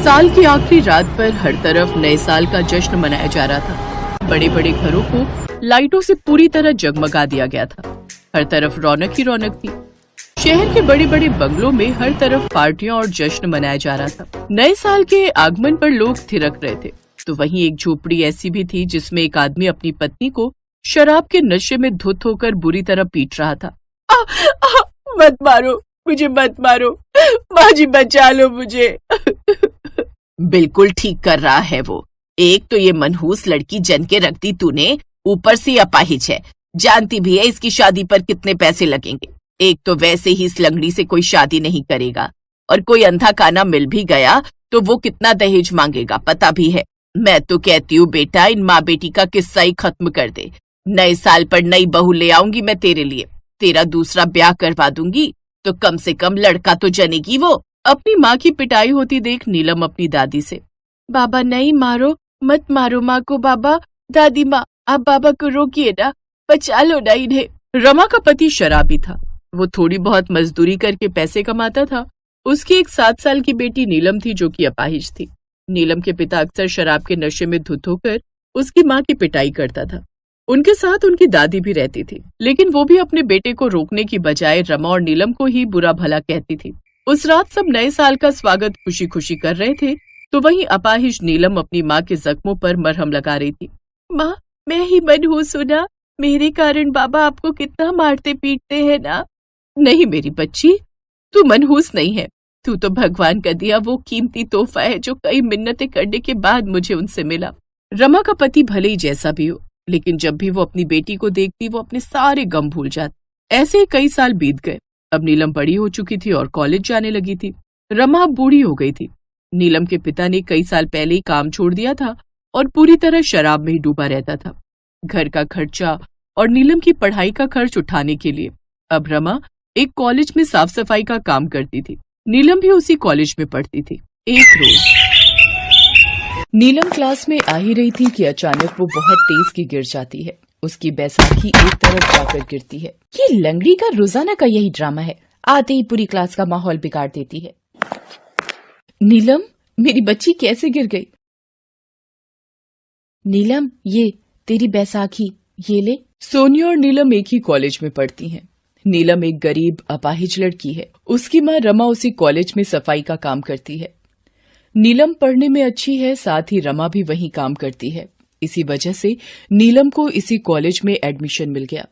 साल की आखिरी रात पर हर तरफ नए साल का जश्न मनाया जा रहा था। बड़े बड़े घरों को लाइटों से पूरी तरह जगमगा दिया गया था। हर तरफ रौनक ही रौनक थी। शहर के बड़े बड़े बंगलों में हर तरफ पार्टियां और जश्न मनाया जा रहा था। नए साल के आगमन पर लोग थिरक रहे थे। तो वहीं एक झोपड़ी ऐसी भी थी जिसमें एक आदमी अपनी पत्नी को शराब के नशे में धुत होकर बुरी तरह पीट रहा था। मत मारो मुझे, मत मारो, माँ जी बचा लो मुझे। बिल्कुल ठीक कर रहा है वो। एक तो ये मनहूस लड़की जन के रख दी तूने, ऊपर से अपाहिज है। जानती भी है इसकी शादी पर कितने पैसे लगेंगे। एक तो वैसे ही इस लंगड़ी से कोई शादी नहीं करेगा, और कोई अंधा काना मिल भी गया तो वो कितना दहेज मांगेगा पता भी है। मैं तो कहती हूँ बेटा, इन माँ बेटी का किस्सा ही खत्म कर दे। नए साल पर नई बहू ले आऊंगी मैं तेरे लिए, तेरा दूसरा ब्याह करवा दूंगी तो कम से कम लड़का तो जनेगी वो। अपनी माँ की पिटाई होती देख नीलम अपनी दादी से, बाबा नहीं मारो, मत मारो माँ को बाबा। दादी माँ आप बाबा को रोकिए ना, बचा लो ना इन्हें। रमा का पति शराबी था। वो थोड़ी बहुत मजदूरी करके पैसे कमाता था। उसकी एक 7 साल की बेटी नीलम थी जो कि अपाहिज थी। नीलम के पिता अक्सर शराब के नशे में धुत होकर उसकी माँ की पिटाई करता था। उनके साथ उनकी दादी भी रहती थी, लेकिन वो भी अपने बेटे को रोकने की बजाय रमा और नीलम को ही बुरा भला कहती थी। उस रात सब नए साल का स्वागत खुशी खुशी कर रहे थे, तो वहीं अपाहिज नीलम अपनी माँ के जख्मों पर मरहम लगा रही थी। माँ मैं ही मनहूस हूं ना, मेरे कारण बाबा आपको कितना मारते पीटते हैं ना। नहीं मेरी बच्ची, तू मनहूस नहीं है, तू तो भगवान का दिया वो कीमती तोहफा है जो कई मिन्नतें करने के बाद मुझे उनसे मिला। रमा का पति भले ही जैसा भी हो, लेकिन जब भी वो अपनी बेटी को देखती वो अपने सारे गम भूल जाती। ऐसे ही कई साल बीत गए। अब नीलम बड़ी हो चुकी थी और कॉलेज जाने लगी थी। रमा बूढ़ी हो गई थी। नीलम के पिता ने कई साल पहले ही काम छोड़ दिया था और पूरी तरह शराब में ही डूबा रहता था। घर का खर्चा और नीलम की पढ़ाई का खर्च उठाने के लिए अब रमा एक कॉलेज में साफ सफाई का काम करती थी। नीलम भी उसी कॉलेज में पढ़ती थी। एक रोज नीलम क्लास में आ ही रही थी कि अचानक वो बहुत तेज की गिर जाती है। उसकी बैसाखी एक तरफ जाकर गिरती है। ये लंगड़ी का रोजाना का यही ड्रामा है, आते ही पूरी क्लास का माहौल बिगाड़ देती है। नीलम मेरी बच्ची कैसे गिर गई? नीलम ये तेरी बैसाखी, ये ले। सोनिया और नीलम एक ही कॉलेज में पढ़ती हैं। नीलम एक गरीब अपाहिज लड़की है। उसकी माँ रमा उसी कॉलेज में सफाई का काम करती है। नीलम पढ़ने में अच्छी है, साथ ही रमा भी वहीं काम करती है। इसी वजह से नीलम को इसी कॉलेज में एडमिशन मिल गया।